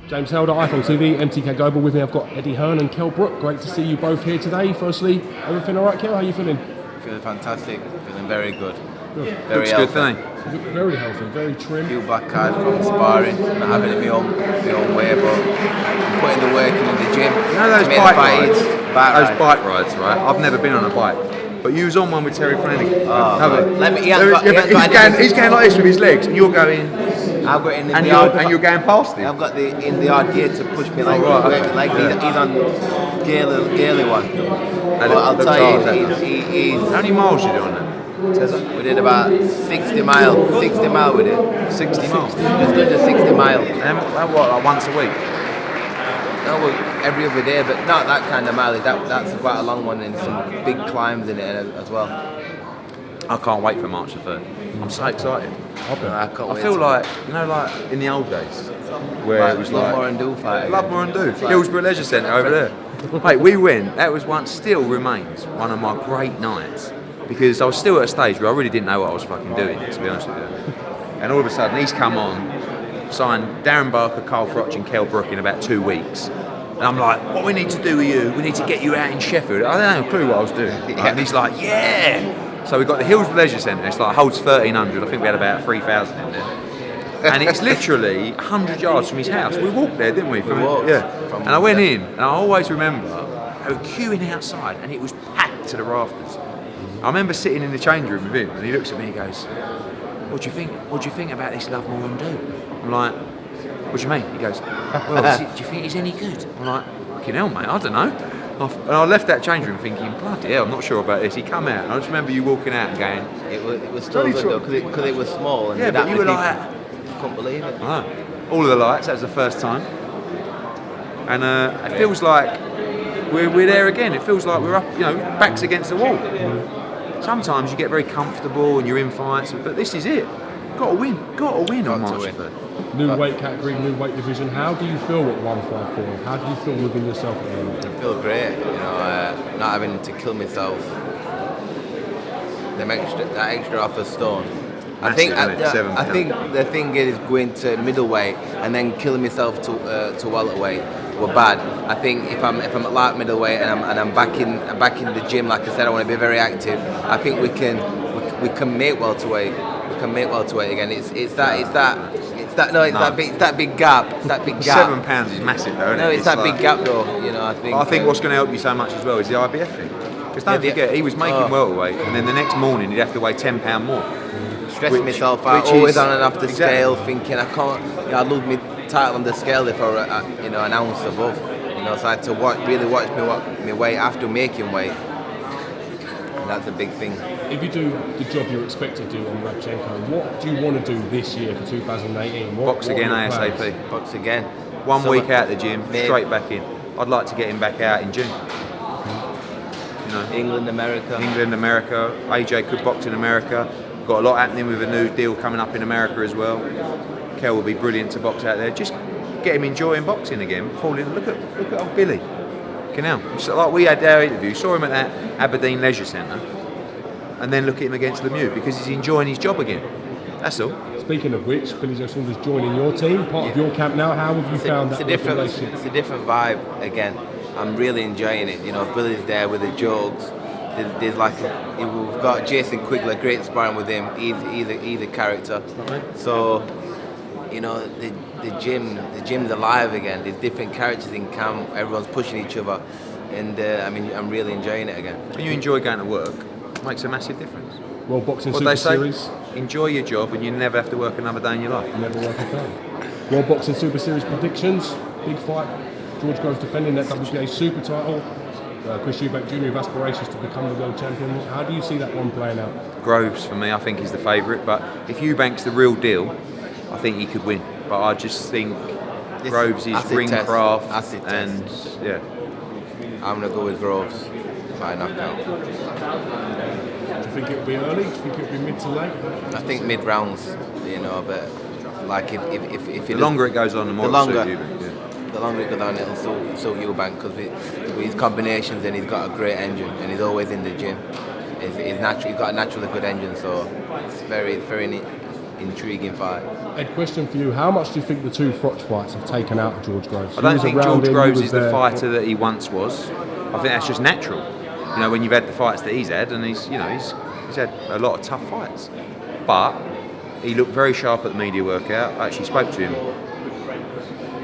James Helder, iPhone TV, MTK Global. With me, I've got Eddie Hearn and Kell Brook. Great to see you both here today. Firstly, everything all right, Kell? How are you feeling? Feeling fantastic. Feeling very good. Good. Very Looks healthy. good, doesn't he? You look very healthy, very trim. Feel back hard from sparring, not having it my own way, but putting the work in the gym. You know those to make bike the rides? fight Those bike rides, right? I've never been on a bike. But you was on one with Terry Flanagan. Let me. He's going like this with his legs, and you're going, I've got in the and yard. you're going past him. I've got the in the yard gear to push me like, Yeah. he's on Gailey one. But I'll looks tell hard, you, he's How many miles you doing that? we did about 60 mile. 60 mile we did. 60 miles. Just under 60 mile. And what, like once a week? No, well, every other day, but not that kind of mileage. That's quite a long one and some big climbs in it as well. I can't wait for March the 3rd. I'm so excited. I can't I wait feel to- like, you know, like in the old days, where it was like Lovemore and Do fight. Lovemore and Do, It's like- Hillsborough Leisure Centre over there. Mate, we went. That was once, still remains one of my great nights because I was still at a stage where I really didn't know what I was fucking doing, to be honest with you. And all of a sudden, he's come on, signed Darren Barker, Carl Froch, and Kell Brook in about 2 weeks. And I'm like, what we need to do with you, we need to get you out in Sheffield. I don't have a clue what I was doing. And he's like, yeah. So we got the Hillsborough Leisure Centre. It's like holds 1,300. I think we had about 3,000 in there. And it's literally 100 yards from his house. We walked there, didn't we? walked. And I went in, and I always remember they were queuing outside, and it was packed to the rafters. I remember sitting in the change room with him, and he looks at me and he goes, "What do you think? What do you think about this Lovemore and Do?" I'm like, "What do you mean?" He goes, "Well, do you think he's any good?" I'm like, "Fucking hell, mate, I don't know." And I left that change room thinking, bloody hell, I'm not sure about this. He come out, and I just remember you walking out and going, It was still Bloody good though, because it was small. And yeah, that but you were many like, people, couldn't believe it. I know. All of the lights, that was the first time. And it feels like we're there again. It feels like we're up, backs against the wall. Sometimes you get very comfortable and you're in fights, but this is it. Got to win on March 3rd. New weight category, new weight division. How do you feel at 154? How do you feel within yourself at the moment? I feel great, not having to kill myself. That extra off a stone. I think the thing is going to middleweight and then killing myself to welterweight were bad. I think if I'm at light middleweight and I'm back in the gym, like I said, I want to be very active. I think we can make welterweight. We can make welterweight again. It's that big gap. It's that big gap. 7 pounds is massive though, isn't it? No, it's that like, big gap though. I think what's going to help you so much as well is the IBF thing. Because don't forget, he was making welterweight, and then the next morning he'd have to weigh £10 more. Stressing myself out, always on and off the scale, thinking I can't. I'd lose my title on the scale if I were an ounce above. So I had to really watch my weight after making weight. And that's a big thing. If you do the job you're expected to do on Rabchenko, what do you want to do this year for 2018? Box again what are your plans? ASAP. Box again. 1 week out the gym, Maybe. straight back in. I'd like to get him back out in June. England, America. AJ could box in America. Got a lot happening with a new deal coming up in America as well. Kell will be brilliant to box out there. Just get him enjoying boxing again. Look at old Billy. So like we had our interview, saw him at that Aberdeen Leisure Centre, and then look at him against Lemieux because he's enjoying his job again. That's all. Speaking of which, Billy Joe Saunders joining your team, part of your camp now. How have you found that relationship? It's a different vibe again. I'm really enjoying it. Billy's there with the jokes. There's we've got Jason Quigley, great sparring with him. He's a character. So, the gym's alive again. There's different characters in camp. Everyone's pushing each other, and I'm really enjoying it again. When you enjoy going to work, it makes a massive difference. World Boxing What Super they say, Series. enjoy your job and you never have to work another day in your life. Never work a day. World Boxing Super Series predictions. Big fight. George Groves defending that WBA Super title. Chris Eubank Jr. with aspirations to become the world champion. How do you see that one playing out? Groves for me, I think, is the favourite. But if Eubank's the real deal, I think he could win. But I just think Groves is ring craft and yeah. I'm gonna go with Groves by knockout. Do you think it'll be early? Do you think it'll be mid to late? I think mid rounds, but like if The longer it goes on, the more it'll suit Eubank. Yeah. The longer it goes on, it'll suit Eubank because with his combinations and he's got a great engine and he's always in the gym. He's got a naturally good engine, so it's very neat. intriguing fight. Ed, question for you: how much do you think the two Froch fights have taken out of George Groves? I don't think George Groves is the fighter that he once was. I think that's just natural. You know, when you've had the fights that he's had, and he's had a lot of tough fights. But he looked very sharp at the media workout. I actually spoke to him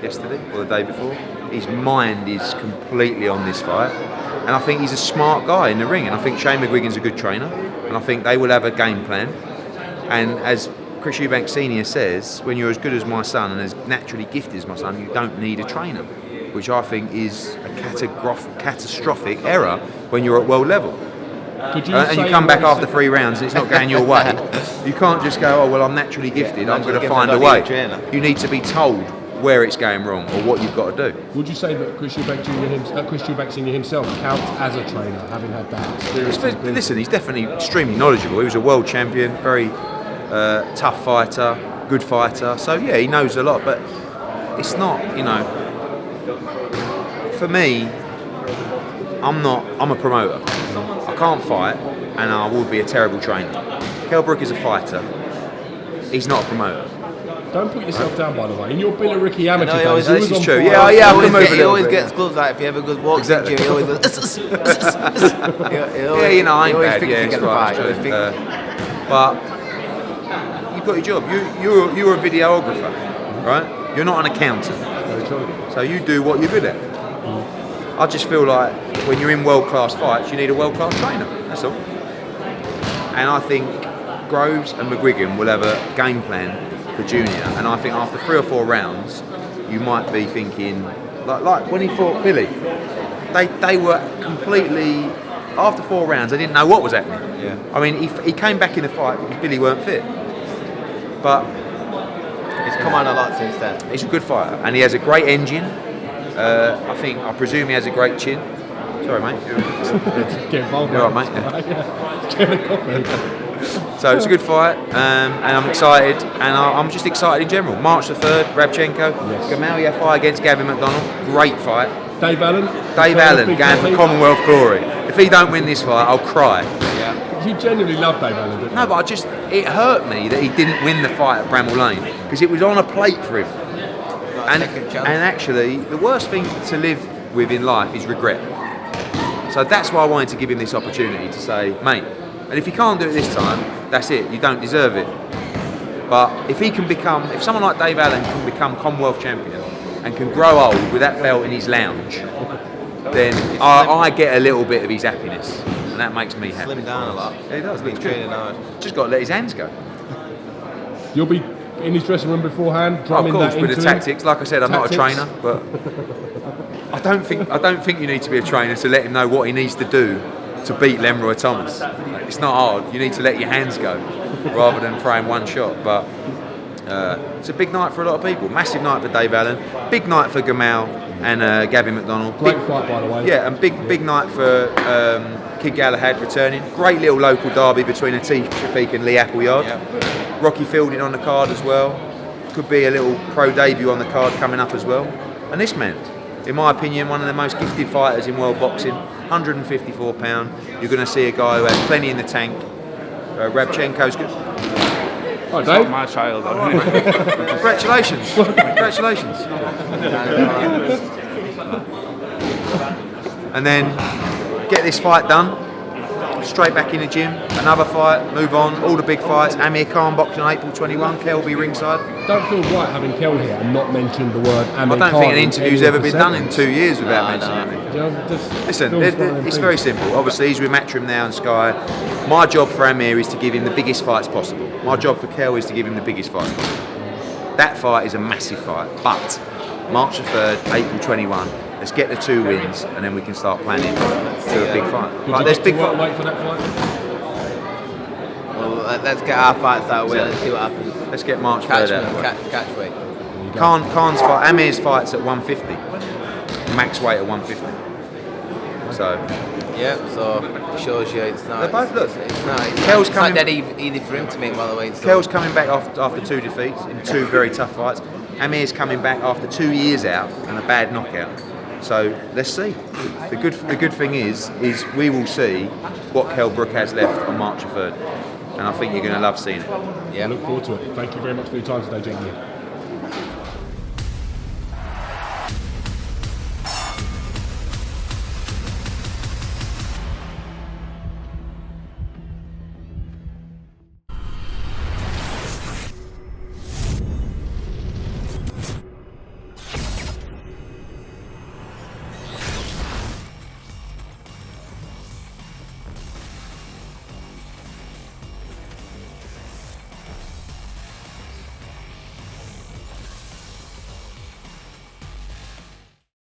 yesterday or the day before. His mind is completely on this fight, and I think he's a smart guy in the ring. And I think Shane McGuigan's a good trainer, and I think they will have a game plan. And as Chris Eubank Senior says, when you're as good as my son and as naturally gifted as my son, you don't need a trainer, which I think is a catastrophic error when you're at world level. And you come back after 3 rounds and it's not going your way. You can't just go, oh, well, I'm naturally gifted, I'm going to find a way. You need to be told where it's going wrong or what you've got to do. Would you say that Chris Eubank Senior himself counts as a trainer, having had that experience? Listen, he's definitely extremely knowledgeable. He was a world champion, very tough fighter, good fighter. So, yeah, he knows a lot, but it's not, for me, I'm a promoter. I can't fight, and I will be a terrible trainer. Kell Brook is a fighter. He's not a promoter. Don't put yourself down, by the way. In your Billericay amateur days, this is true. Yeah, he always gets gloves like if you have a good walk. Exactly. He always goes. I ain't bad. But you've got your job. You're a videographer, right? You're not an accountant. So you do what you're good at. I just feel like when you're in world-class fights, you need a world-class trainer. That's all. And I think Groves and McGuigan will have a game plan for Junior. And I think after 3 or 4 rounds, you might be thinking, like when he fought Billy, they were completely, after 4 rounds, they didn't know what was happening. Yeah. I mean, he came back in the fight because Billy weren't fit. But he's come on a lot since then. He's a good fighter, and he has a great engine. I presume he has a great chin. Sorry, mate. Get involved. You're right, mate. Yeah. Get a coffee. So it's a good fight, and I'm excited, and I'm just excited in general. March the 3rd, Rabchenko. Yes. Gamalia fight against Gavin McDonald. Great fight. Dave Allen going for Commonwealth glory. If he don't win this fight, I'll cry. Yeah. You genuinely love Dave Allen, don't you? No, but it hurt me that he didn't win the fight at Bramall Lane because it was on a plate for him. And actually, the worst thing to live with in life is regret. So that's why I wanted to give him this opportunity to say, mate, and if you can't do it this time, that's it, you don't deserve it. But if someone like Dave Allen can become Commonwealth champion and can grow old with that belt in his lounge, then I get a little bit of his happiness, and that makes me happy. Slim down a lot. Yeah, he does. He's training hard. Just got to let his hands go. You'll be in his dressing room beforehand, drumming of course, that with into the tactics. Like I said, I'm not a trainer, but I don't think you need to be a trainer to let him know what he needs to do to beat Lemroy Thomas. It's not hard. You need to let your hands go rather than throwing one shot. But it's a big night for a lot of people. Massive night for Dave Allen. Big night for Gamal and Gavin McDonald. Great fight, by the way. Yeah, and big night for Kid Galahad returning. Great little local derby between Atif Shafiq and Lee Appleyard. Yep. Rocky Fielding on the card as well. Could be a little pro debut on the card coming up as well. And this man, in my opinion, one of the most gifted fighters in world boxing. 154 pound. You're going to see a guy who has plenty in the tank. Rabchenko's good. Oh, Dave? Not my child. Congratulations. Congratulations. And then get this fight done. Straight back in the gym, another fight, move on, all the big fights. Amir Khan boxing on April 21, Kell will be ringside. Don't feel right having Kell here and not mention the word Amir Khan. I don't think an interview's ever been done in 2 years without mentioning it. You know, listen, it's very simple. Obviously, he's with Matchroom now and Sky. My job for Amir is to give him the biggest fights possible. My job for Kell is to give him the biggest fights possible. That fight is a massive fight, but March the 3rd, April 21, let's get the 2 wins and then we can start planning to a big fight. Like, there's big fight. Wait for that fight. Well, let's get our fights out of the way. Let's see what happens. Let's get March 3rd out. Catch weight. Khan's fight. Amir's fights at 150. Max weight at 150. So. Yeah. So shows you it's not. They both look. It's not. Kell's it's coming. Not that easy for him to make by the way. So. Kell's coming back after 2 defeats in 2 very tough fights. Amir's coming back after 2 years out and a bad knockout. So let's see. The good thing is we will see what Kell Brook has left on March the 3rd. and I think you're going to love seeing it. Yeah. I look forward to it. Thank you very much for your time today, gentlemen.